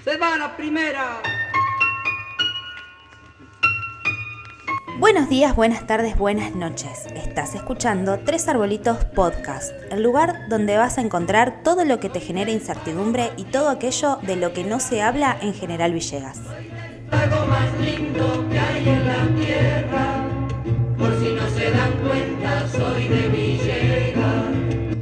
Se va la primera. Buenos días, buenas tardes, buenas noches. Estás escuchando Tres Arbolitos Podcast, el lugar donde vas a encontrar todo lo que te genera incertidumbre y todo aquello de lo que no se habla en General Villegas. Algo más lindo que hay en la tierra, por si no se dan cuenta, soy de Villegas.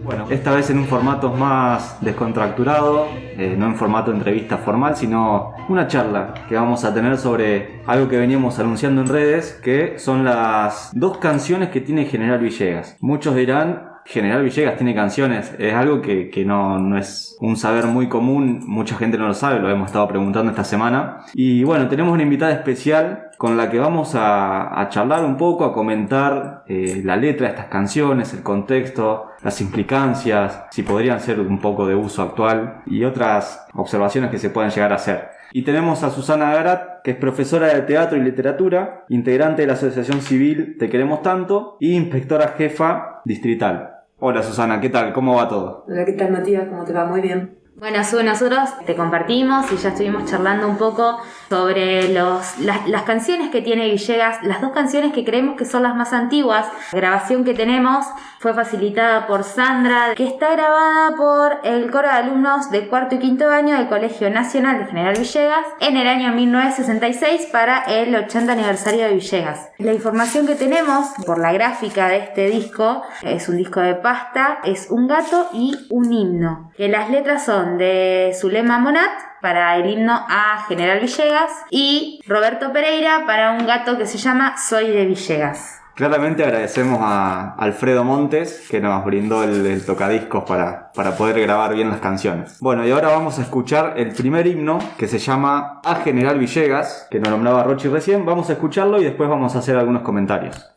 Bueno, esta vez en un formato más descontracturado, no en formato de entrevista formal, sino una charla que vamos a tener sobre algo que veníamos anunciando en redes, que son las dos canciones que tiene General Villegas. Muchos dirán, General Villegas tiene canciones, es algo que no es un saber muy común, mucha gente no lo sabe, lo hemos estado preguntando esta semana. Y bueno, tenemos una invitada especial con la que vamos a charlar un poco, a comentar la letra de estas canciones, el contexto, las implicancias, si podrían ser un poco de uso actual y otras observaciones que se puedan llegar a hacer. Y tenemos a Susana Garat, que es profesora de teatro y literatura, integrante de la Asociación Civil Te Queremos Tanto y inspectora jefa distrital. Hola Susana, ¿qué tal? ¿Cómo va todo? Hola, ¿qué tal Matías? ¿Cómo te va? Muy bien. Bueno, nosotros te compartimos y ya estuvimos charlando un poco sobre las canciones que tiene Villegas, las dos canciones que creemos que son las más antiguas. La grabación que tenemos fue facilitada por Sandra, que está grabada por el coro de alumnos de cuarto y quinto año del Colegio Nacional de General Villegas en el año 1966 para el 80 aniversario de Villegas. La información que tenemos por la gráfica de este disco, es un disco de pasta, es un gato y un himno, que las letras son de Zulema Monat para el himno a General Villegas y Roberto Pereira para un gato que se llama Soy de Villegas. Claramente agradecemos a Alfredo Montes, que nos brindó el tocadiscos para poder grabar bien las canciones. Bueno, y ahora vamos a escuchar el primer himno, que se llama A General Villegas, que nos nombraba Rochi recién. Vamos a escucharlo y después vamos a hacer algunos comentarios.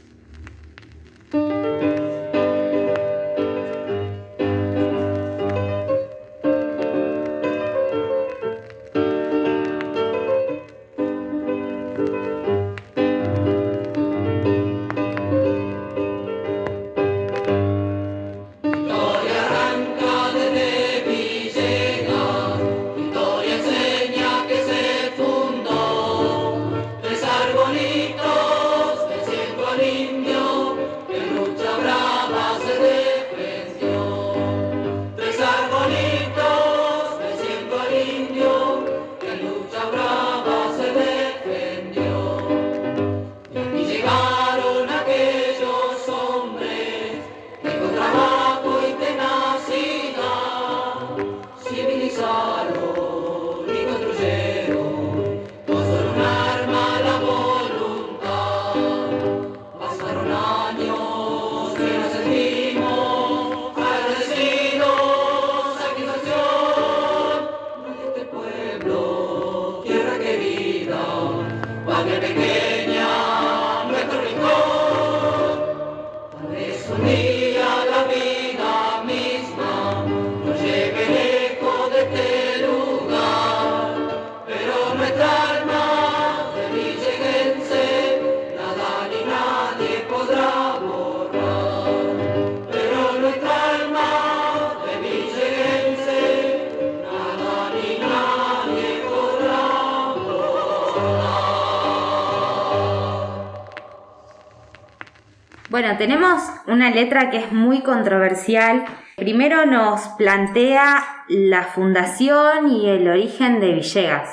Bueno, tenemos una letra que es muy controversial. Primero nos plantea la fundación y el origen de Villegas.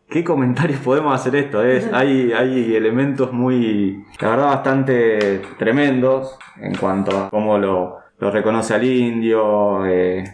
¿Qué comentarios podemos hacer esto? Hay elementos muy, la verdad, bastante tremendos en cuanto a cómo lo reconoce al indio.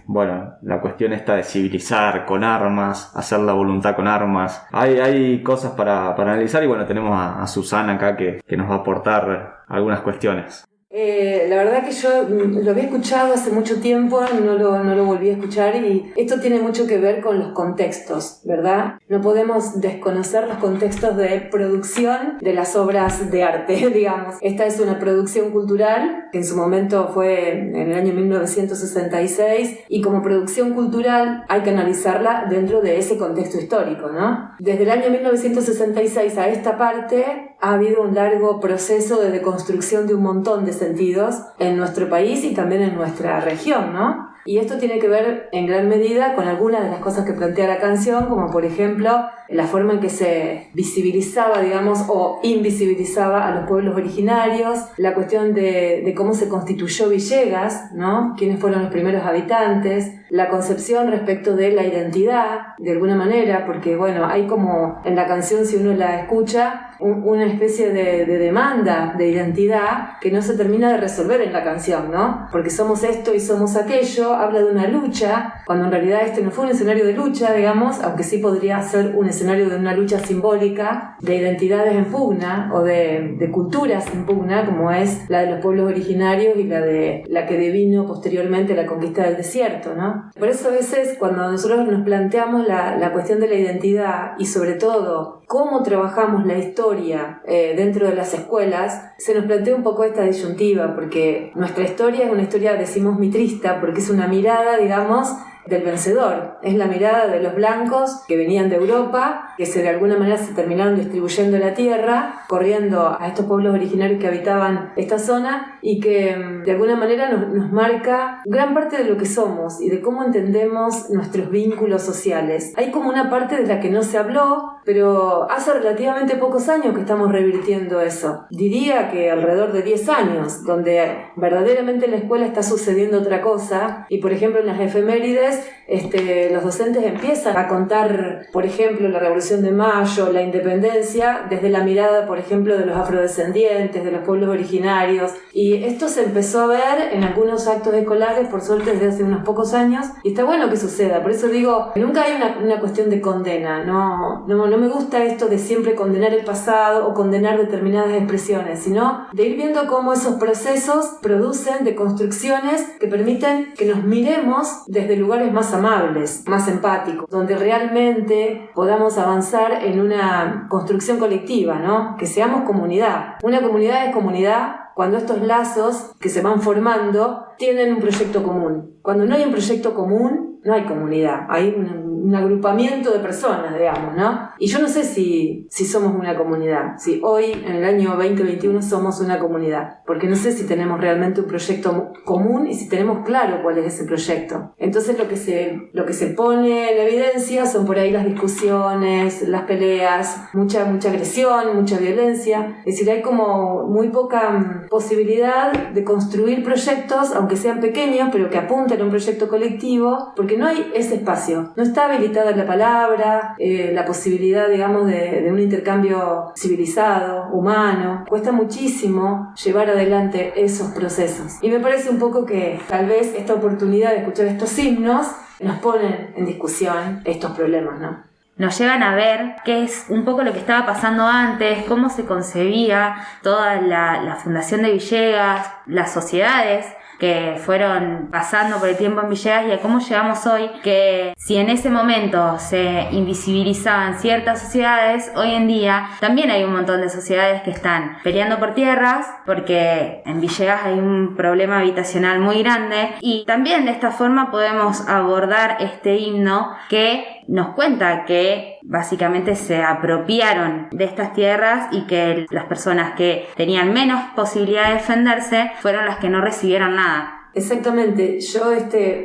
Bueno, la cuestión esta de civilizar con armas, hacer la voluntad con armas. Hay cosas para analizar y bueno, tenemos a Susana acá que nos va a aportar algunas cuestiones. La verdad que yo lo había escuchado hace mucho tiempo, no lo volví a escuchar, y esto tiene mucho que ver con los contextos, ¿verdad? No podemos desconocer los contextos de producción de las obras de arte, digamos. Esta es una producción cultural que en su momento fue en el año 1966, y como producción cultural hay que analizarla dentro de ese contexto histórico, ¿no? Desde el año 1966 a esta parte ha habido un largo proceso de deconstrucción de un montón de sentidos en nuestro país y también en nuestra región, ¿no? Y esto tiene que ver en gran medida con algunas de las cosas que plantea la canción, como por ejemplo la forma en que se visibilizaba, digamos, o invisibilizaba a los pueblos originarios, la cuestión de cómo se constituyó Villegas, ¿no? Quiénes fueron los primeros habitantes, la concepción respecto de la identidad, de alguna manera, porque bueno, hay como en la canción, si uno la escucha, una especie de demanda de identidad que no se termina de resolver en la canción, ¿no? Porque somos esto y somos aquello, habla de una lucha, cuando en realidad este no fue un escenario de lucha, digamos, aunque sí podría ser un escenario de una lucha simbólica de identidades en pugna o de culturas en pugna, como es la de los pueblos originarios y la que devino posteriormente la conquista del desierto, ¿no? Por eso a veces cuando nosotros nos planteamos la cuestión de la identidad y sobre todo cómo trabajamos la historia dentro de las escuelas, se nos plantea un poco esta disyuntiva, porque nuestra historia es una historia, decimos, mitrista, porque es una mirada, digamos, del vencedor. Es la mirada de los blancos que venían de Europa, que de alguna manera se terminaron distribuyendo la tierra, corriendo a estos pueblos originarios que habitaban esta zona y que de alguna manera nos marca gran parte de lo que somos y de cómo entendemos nuestros vínculos sociales. Hay como una parte de la que no se habló, pero hace relativamente pocos años que estamos revirtiendo eso. Diría que alrededor de 10 años, donde verdaderamente en la escuela está sucediendo otra cosa y por ejemplo en las efemérides los docentes empiezan a contar, por ejemplo, la Revolución de Mayo, la independencia, desde la mirada, por ejemplo, de los afrodescendientes, de los pueblos originarios. Y esto se empezó a ver en algunos actos escolares, por suerte, desde hace unos pocos años. Y está bueno que suceda. Por eso digo, nunca hay una cuestión de condena. No me gusta esto de siempre condenar el pasado o condenar determinadas expresiones, sino de ir viendo cómo esos procesos producen deconstrucciones que permiten que nos miremos desde lugares más amables, más empáticos, donde realmente podamos avanzar en una construcción colectiva, ¿no? Que seamos comunidad. Una comunidad es comunidad cuando estos lazos que se van formando tienen un proyecto común. Cuando no hay un proyecto común, no hay comunidad. Hay un agrupamiento de personas, digamos, ¿no? Y yo no sé si somos una comunidad, si hoy, en el año 2021, somos una comunidad, porque no sé si tenemos realmente un proyecto común y si tenemos claro cuál es ese proyecto. Entonces lo que se pone en evidencia son por ahí las discusiones, las peleas, mucha agresión, mucha violencia. Es decir, hay como muy poca posibilidad de construir proyectos, aunque sean pequeños, pero que apunten a un proyecto colectivo, porque no hay ese espacio. No está habilitada la palabra, la posibilidad, digamos, de un intercambio civilizado, humano. Cuesta muchísimo llevar adelante esos procesos. Y me parece un poco que tal vez esta oportunidad de escuchar estos himnos nos ponen en discusión estos problemas, ¿no? Nos llevan a ver qué es un poco lo que estaba pasando antes, cómo se concebía toda la fundación de Villegas, las sociedades que fueron pasando por el tiempo en Villegas y a cómo llegamos hoy, que si en ese momento se invisibilizaban ciertas sociedades, hoy en día también hay un montón de sociedades que están peleando por tierras, porque en Villegas hay un problema habitacional muy grande, y también de esta forma podemos abordar este himno que nos cuenta que básicamente se apropiaron de estas tierras y que las personas que tenían menos posibilidad de defenderse fueron las que no recibieron nada. Exactamente, yo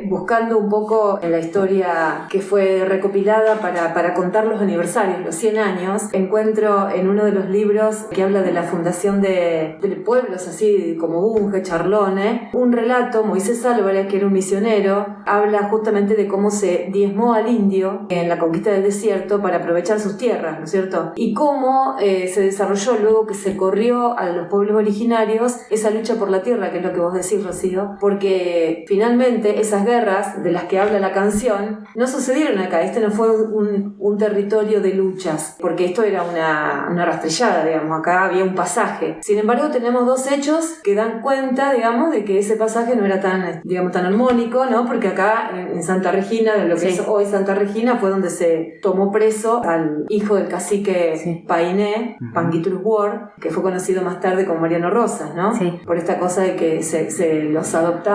buscando un poco en la historia que fue recopilada para contar los aniversarios, los 100 años, encuentro en uno de los libros que habla de la fundación de pueblos así como Bunge, Charlone, un relato. Moisés Álvarez, que era un misionero, habla justamente de cómo se diezmó al indio en la conquista del desierto para aprovechar sus tierras, ¿no es cierto? Y cómo se desarrolló luego que se corrió a los pueblos originarios esa lucha por la tierra, que es lo que vos decís, Rocío, porque finalmente esas guerras de las que habla la canción no sucedieron acá. Este no fue un territorio de luchas, porque esto era una rastrillada, digamos. Acá había un pasaje. Sin embargo, tenemos dos hechos que dan cuenta, digamos, de que ese pasaje no era tan armónico, ¿no? Porque acá en Santa Regina, de lo que es hoy Santa Regina, fue donde se tomó preso al hijo del cacique Painé, Panguitrus Ward, que fue conocido más tarde como Mariano Rosas, ¿no? Sí. Por esta cosa de que se los adoptaba,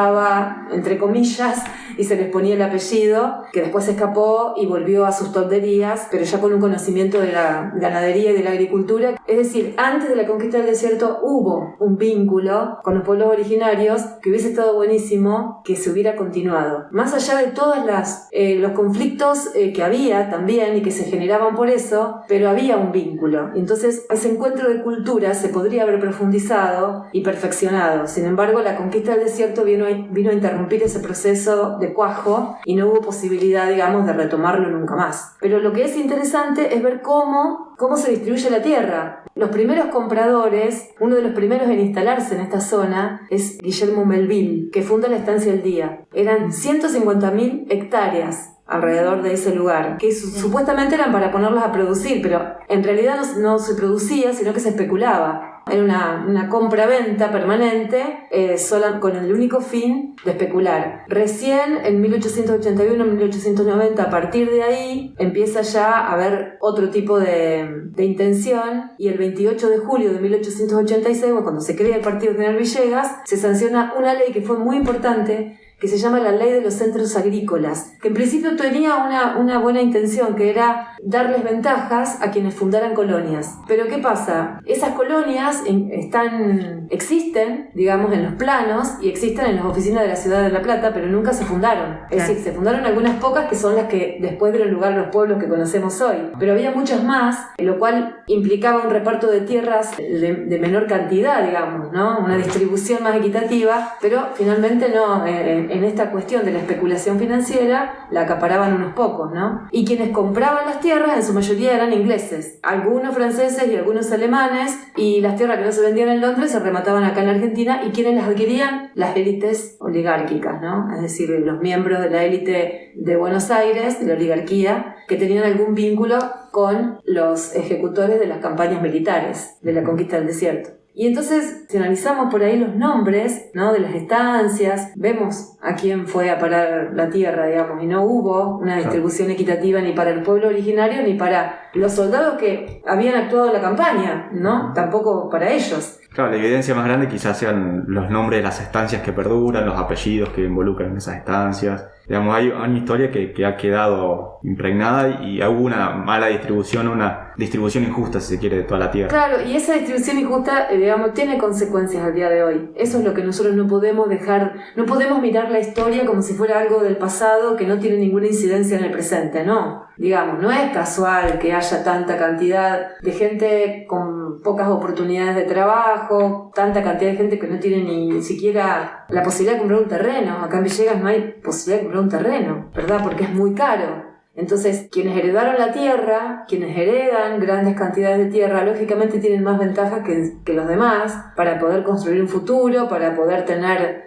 entre comillas, y se les ponía el apellido, que después se escapó y volvió a sus tolderías, pero ya con un conocimiento de la ganadería y de la agricultura. Es decir, antes de la conquista del desierto hubo un vínculo con los pueblos originarios que hubiese estado buenísimo que se hubiera continuado. Más allá de todos los conflictos que había también y que se generaban por eso, pero había un vínculo. Entonces, ese encuentro de culturas se podría haber profundizado y perfeccionado. Sin embargo, la conquista del desierto vino a interrumpir ese proceso de cuajo y no hubo posibilidad, digamos, de retomarlo nunca más. Pero lo que es interesante es ver cómo se distribuye la tierra. Los primeros compradores, uno de los primeros en instalarse en esta zona es Guillermo Melville, que funda la Estancia El Día. Eran 150.000 hectáreas alrededor de ese lugar, que supuestamente eran para ponerlos a producir, pero en realidad no se producía, sino que se especulaba. Era una compra-venta permanente, sola, con el único fin de especular. Recién en 1881, 1890, a partir de ahí, empieza ya a haber otro tipo de intención, y el 28 de julio de 1886, cuando se crea el Partido General Villegas, se sanciona una ley que fue muy importante, que se llama la Ley de los Centros Agrícolas, que en principio tenía una buena intención, que era darles ventajas a quienes fundaran colonias. Pero ¿qué pasa? Esas colonias existen, digamos, en los planos y existen en las oficinas de la ciudad de La Plata, pero nunca se fundaron. Es decir, se fundaron algunas pocas que son las que después dieron lugar a los pueblos que conocemos hoy. Pero había muchas más, lo cual implicaba un reparto de tierras de menor cantidad, digamos, ¿no? Una distribución más equitativa, pero finalmente no. En esta cuestión de la especulación financiera la acaparaban unos pocos, ¿no? Y quienes compraban las tierras en su mayoría eran ingleses, algunos franceses y algunos alemanes, y las tierras que no se vendían en Londres se remataban acá en la Argentina, y quienes las adquirían, las élites oligárquicas, ¿no? Es decir, los miembros de la élite de Buenos Aires, de la oligarquía, que tenían algún vínculo con los ejecutores de las campañas militares de la conquista del desierto. Y entonces, si analizamos por ahí los nombres, ¿no?, de las estancias, vemos a quién fue a parar la tierra, digamos, y no hubo una distribución equitativa ni para el pueblo originario ni para los soldados que habían actuado en la campaña, ¿no? Tampoco para ellos. Claro, la evidencia más grande quizás sean los nombres de las estancias que perduran, los apellidos que involucran esas estancias. Digamos, hay una historia que ha quedado impregnada y hubo una mala distribución, una distribución injusta, si se quiere, de toda la tierra. Claro, y esa distribución injusta, digamos, tiene consecuencias al día de hoy. Eso es lo que nosotros no podemos dejar, no podemos mirar la historia como si fuera algo del pasado que no tiene ninguna incidencia en el presente, no. Digamos, no es casual que haya tanta cantidad de gente con pocas oportunidades de trabajo, tanta cantidad de gente que no tiene ni siquiera la posibilidad de comprar un terreno. Acá en Villegas no hay posibilidad de comprar un terreno, ¿verdad? Porque es muy caro. Entonces, quienes heredaron la tierra, quienes heredan grandes cantidades de tierra, lógicamente tienen más ventajas que los demás para poder construir un futuro, para poder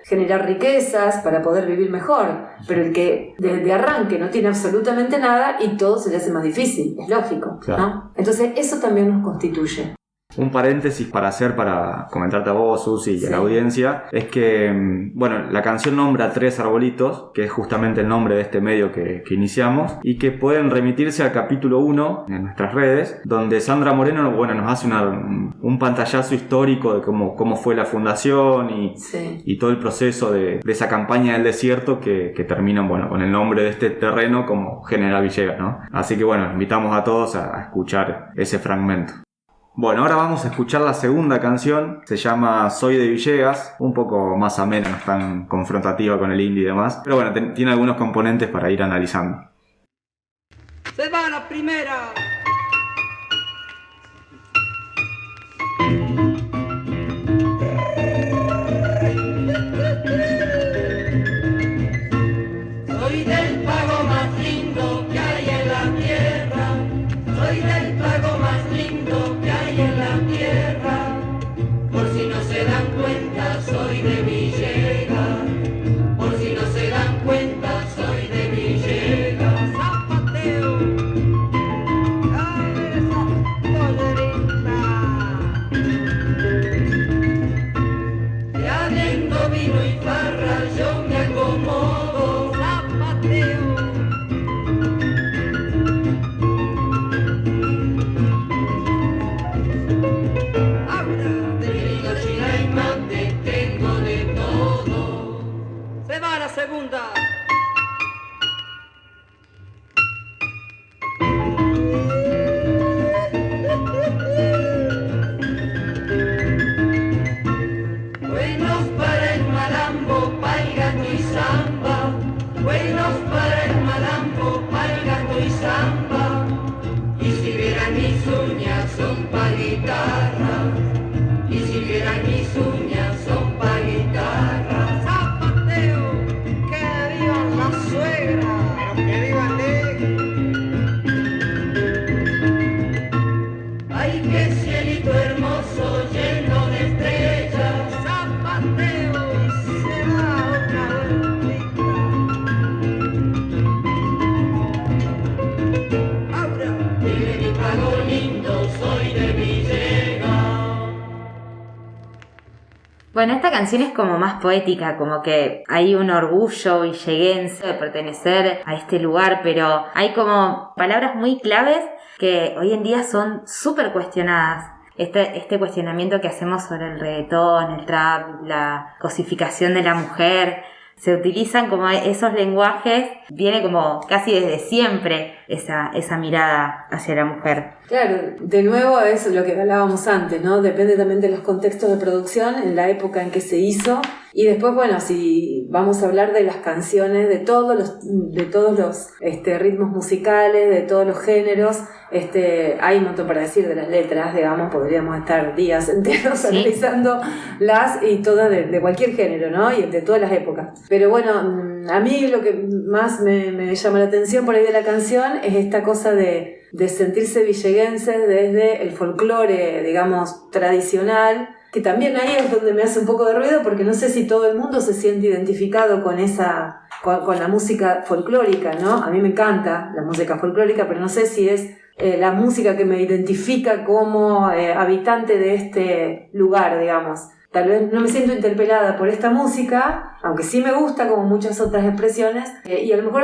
generar riquezas, para poder vivir mejor. Pero el que desde arranque no tiene absolutamente nada y todo se le hace más difícil, es lógico, claro, ¿no? Entonces, eso también nos constituye. Un paréntesis para comentarte a vos, Susi, y a la audiencia, es que, bueno, la canción nombra 3 arbolitos, que es justamente el nombre de este medio que iniciamos, y que pueden remitirse al capítulo 1 en nuestras redes, donde Sandra Moreno, bueno, nos hace un pantallazo histórico de cómo fue la fundación y todo el proceso de esa campaña del desierto que termina, bueno, con el nombre de este terreno como General Villegas, ¿no? Así que, bueno, invitamos a todos a escuchar ese fragmento. Bueno, ahora vamos a escuchar la segunda canción, se llama Soy de Villegas, un poco más amena, no es tan confrontativa con el indie y demás, pero bueno, tiene algunos componentes para ir analizando. Se va la primera. Soy del pago más lindo que hay en la tierra, soy del pago más lindo que hay en la tierra, por si no se dan cuenta soy de Villegas, por si no se dan cuenta soy de Villegas. Zapateo. Bueno, esta canción es como más poética, como que hay un orgullo villeguense de pertenecer a este lugar, pero hay como palabras muy claves que hoy en día son súper cuestionadas. Este cuestionamiento que hacemos sobre el reggaetón, el trap, la cosificación de la mujer, se utilizan como esos lenguajes, viene como casi desde siempre esa mirada hacia la mujer. Claro, de nuevo es lo que hablábamos antes, ¿no? Depende también de los contextos de producción, en la época en que se hizo. Y después, bueno, si vamos a hablar de las canciones, de todos los ritmos musicales, de todos los géneros, hay un montón para decir de las letras, digamos, podríamos estar días enteros analizándolas y todas de cualquier género, ¿no? Y de todas las épocas. Pero bueno, a mí lo que más me llama la atención por ahí de la canción es esta cosa de sentirse villeguenses desde el folclore, digamos, tradicional, que también ahí es donde me hace un poco de ruido, porque no sé si todo el mundo se siente identificado con la música folclórica, ¿no? A mí me encanta la música folclórica, pero no sé si es la música que me identifica como habitante de este lugar, digamos. Tal vez no me siento interpelada por esta música, aunque sí me gusta como muchas otras expresiones, y a lo mejor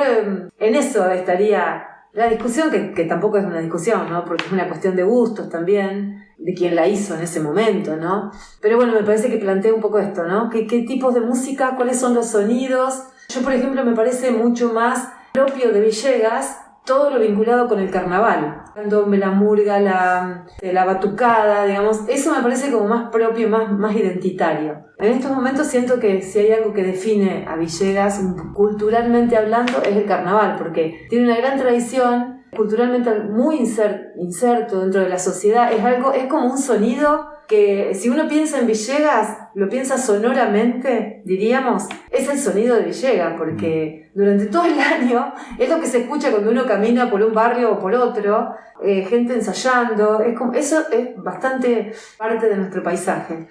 en eso estaría la discusión, que tampoco es una discusión, ¿no? Porque es una cuestión de gustos también, de quien la hizo en ese momento, ¿no? Pero bueno, me parece que plantea un poco esto, ¿no? ¿Qué tipos de música? ¿Cuáles son los sonidos? Yo, por ejemplo, me parece mucho más propio de Villegas todo lo vinculado con el carnaval. La murga, la batucada, digamos, eso me parece como más propio, más identitario. En estos momentos siento que si hay algo que define a Villegas culturalmente hablando es el carnaval, porque tiene una gran tradición, culturalmente muy inserto dentro de la sociedad. Es como un sonido que si uno piensa en Villegas, lo piensa sonoramente, diríamos, es el sonido de Villegas, porque durante todo el año es lo que se escucha cuando uno camina por un barrio o por otro, gente ensayando, eso es bastante parte de nuestro paisaje.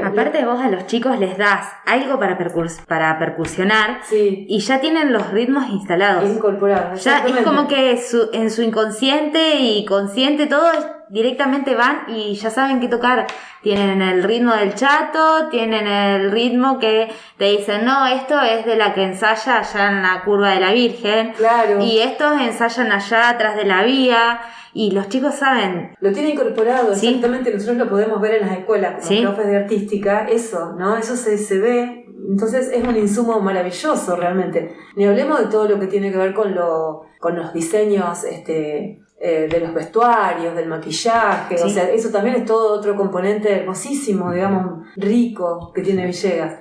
Aparte vos a los chicos les das algo para percusionar, sí, y ya tienen los ritmos instalados. Incorporados. Ya es como que en su inconsciente y consciente todo directamente van y ya saben qué tocar. Tienen el ritmo del chato, tienen el ritmo que te dicen, no, esto es de la que ensaya allá en la curva de la Virgen. Claro. Y estos ensayan allá atrás de la vía. Y los chicos saben. Lo tiene incorporado, ¿sí? Exactamente. Nosotros lo podemos ver en las escuelas, como ¿sí? profes de artística, eso, ¿no? Eso se ve. Entonces es un insumo maravilloso realmente. Ni hablemos de todo lo que tiene que ver con los diseños, de los vestuarios, del maquillaje, sí. O sea, eso también es todo otro componente hermosísimo, digamos, rico que tiene Villegas.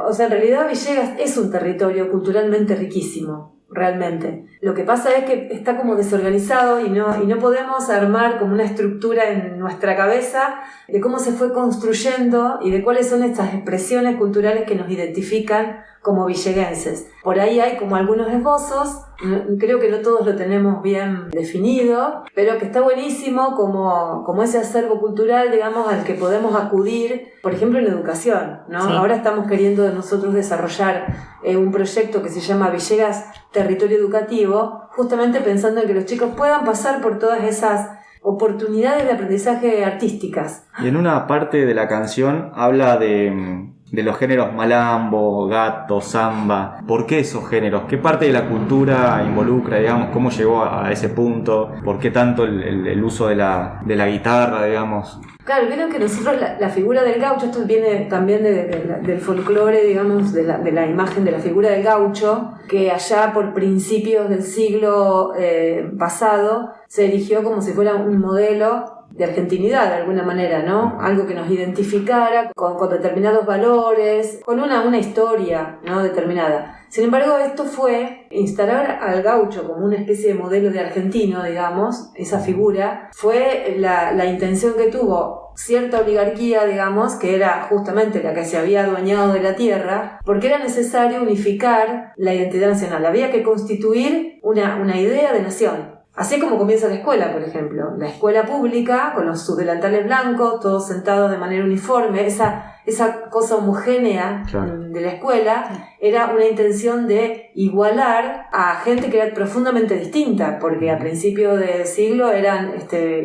O sea, en realidad Villegas es un territorio culturalmente riquísimo, realmente. Lo que pasa es que está como desorganizado y no podemos armar como una estructura en nuestra cabeza de cómo se fue construyendo y de cuáles son estas expresiones culturales que nos identifican como villeguenses. Por ahí hay como algunos esbozos, creo que no todos lo tenemos bien definido, pero que está buenísimo como ese acervo cultural, digamos, al que podemos acudir, por ejemplo, en educación, ¿no? Sí. Ahora estamos queriendo nosotros desarrollar un proyecto que se llama Villegas Territorio Educativo, justamente pensando en que los chicos puedan pasar por todas esas oportunidades de aprendizaje artísticas. Y en una parte de la canción habla de los géneros malambo, gato, samba. ¿Por qué esos géneros? ¿Qué parte de la cultura involucra, digamos? ¿Cómo llegó a ese punto? ¿Por qué tanto el uso de la guitarra, digamos? Claro, creo que nosotros la figura del gaucho, esto viene también del folclore, digamos, de la imagen de la figura del gaucho, que allá por principios del siglo pasado se erigió como si fuera un modelo de argentinidad de alguna manera, ¿no? Algo que nos identificara con determinados valores, con una historia, ¿no? Determinada. Sin embargo, esto fue instalar al gaucho como una especie de modelo de argentino, digamos, esa figura, fue la intención que tuvo cierta oligarquía, digamos, que era justamente la que se había adueñado de la tierra, porque era necesario unificar la identidad nacional. Había que constituir una idea de nación. Así como comienza la escuela, por ejemplo. La escuela pública, con sus delantales blancos, todos sentados de manera uniforme, esa esa cosa homogénea de la escuela, era una intención de igualar a gente que era profundamente distinta, porque a principios de siglo eran,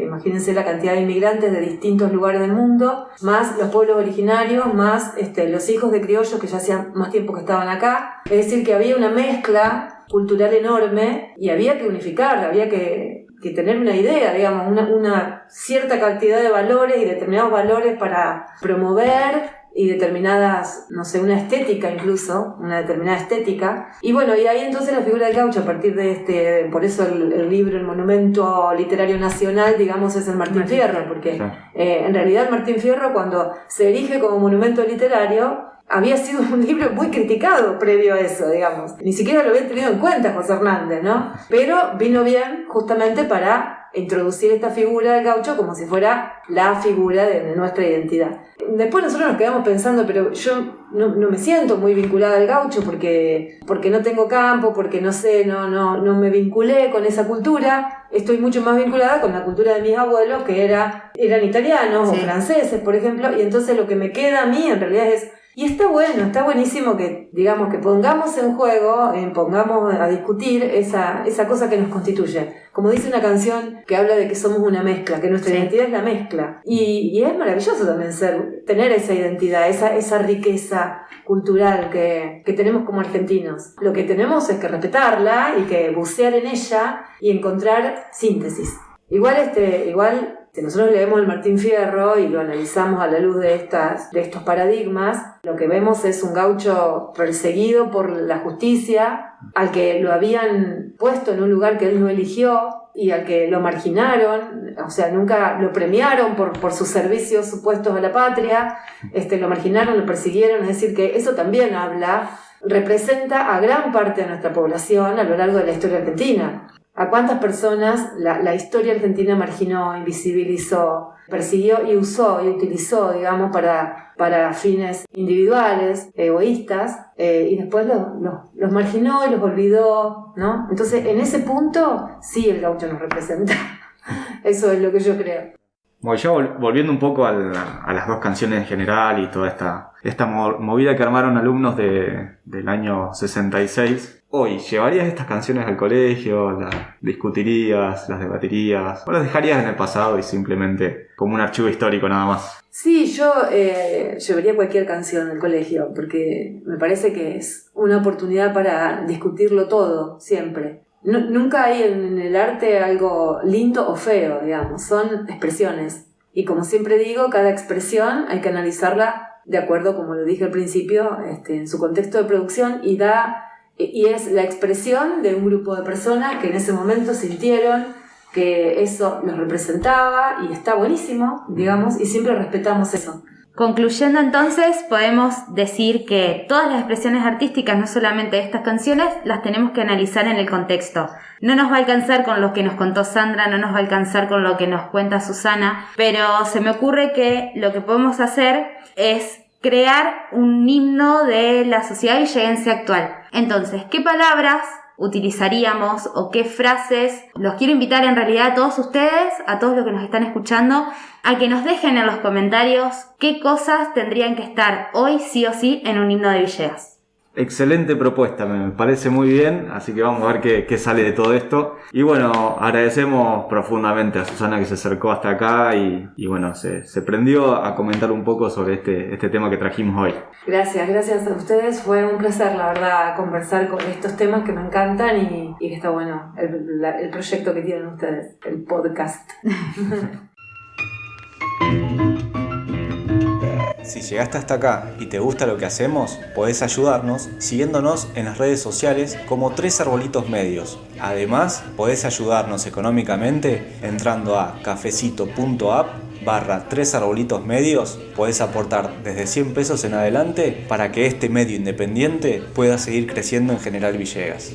imagínense la cantidad de inmigrantes de distintos lugares del mundo, más los pueblos originarios, más los hijos de criollos que ya hacían más tiempo que estaban acá. Es decir, que había una mezcla cultural enorme y había que unificar, había que tener una idea, digamos, una cierta cantidad de valores y determinados valores para promover y determinadas, no sé, una estética incluso, una determinada estética. Y bueno, y ahí entonces la figura del gaucho, a partir de por eso el libro, el monumento literario nacional, digamos, es el Martín Fierro, porque en realidad el Martín Fierro, cuando se erige como monumento literario, había sido un libro muy criticado previo a eso, digamos. Ni siquiera lo había tenido en cuenta José Hernández, ¿no? Pero vino bien justamente para introducir esta figura del gaucho como si fuera la figura de nuestra identidad. Después nosotros nos quedamos pensando, pero yo no me siento muy vinculada al gaucho porque no tengo campo, porque no sé, no me vinculé con esa cultura. Estoy mucho más vinculada con la cultura de mis abuelos, que eran italianos o franceses, por ejemplo, y entonces lo que me queda a mí en realidad es... Y está bueno, está buenísimo que, digamos, que pongamos en juego, pongamos a discutir esa cosa que nos constituye. Como dice una canción que habla de que somos una mezcla, que nuestra identidad es la mezcla. Y es maravilloso también tener esa identidad, esa riqueza cultural que tenemos como argentinos. Lo que tenemos es que respetarla y que bucear en ella y encontrar síntesis. Igual si nosotros leemos el Martín Fierro y lo analizamos a la luz de estos paradigmas, lo que vemos es un gaucho perseguido por la justicia, al que lo habían puesto en un lugar que él no eligió y al que lo marginaron, o sea, nunca lo premiaron por sus servicios supuestos a la patria, lo marginaron, lo persiguieron. Es decir, que eso también representa a gran parte de nuestra población a lo largo de la historia argentina. ¿A cuántas personas la historia argentina marginó, invisibilizó, persiguió y usó y utilizó, digamos, para fines individuales, egoístas, y después los marginó y los olvidó, ¿no? Entonces, en ese punto, sí el gaucho nos representa. Eso es lo que yo creo. Bueno, ya volviendo un poco a las dos canciones en general y toda esta movida que armaron alumnos del año 66, hoy, ¿llevarías estas canciones al colegio? ¿Las discutirías? ¿Las debatirías? ¿O las dejarías en el pasado y simplemente como un archivo histórico nada más? Sí, yo llevaría cualquier canción al colegio porque me parece que es una oportunidad para discutirlo todo, siempre. Nunca hay en el arte algo lindo o feo, digamos, son expresiones. Y como siempre digo, cada expresión hay que analizarla de acuerdo, como lo dije al principio, en su contexto de producción y es la expresión de un grupo de personas que en ese momento sintieron que eso los representaba y está buenísimo, digamos, y siempre respetamos eso. Concluyendo entonces, podemos decir que todas las expresiones artísticas, no solamente estas canciones, las tenemos que analizar en el contexto. No nos va a alcanzar con lo que nos contó Sandra, no nos va a alcanzar con lo que nos cuenta Susana, pero se me ocurre que lo que podemos hacer es crear un himno de la sociedad villeguense actual. Entonces, ¿qué palabras utilizaríamos o qué frases? Los quiero invitar en realidad a todos ustedes, a todos los que nos están escuchando, a que nos dejen en los comentarios qué cosas tendrían que estar hoy sí o sí en un himno de Villegas. Excelente propuesta, me parece muy bien, así que vamos a ver qué sale de todo esto. Y bueno, agradecemos profundamente a Susana que se acercó hasta acá y bueno, se prendió a comentar un poco sobre este tema que trajimos hoy. Gracias a ustedes, fue un placer la verdad conversar con estos temas que me encantan y que está bueno el proyecto que tienen ustedes, el podcast. Si llegaste hasta acá y te gusta lo que hacemos, podés ayudarnos siguiéndonos en las redes sociales como Tres Arbolitos Medios. Además, podés ayudarnos económicamente entrando a cafecito.app/Tres Arbolitos Medios. Podés aportar desde 100 pesos en adelante para que este medio independiente pueda seguir creciendo en General Villegas.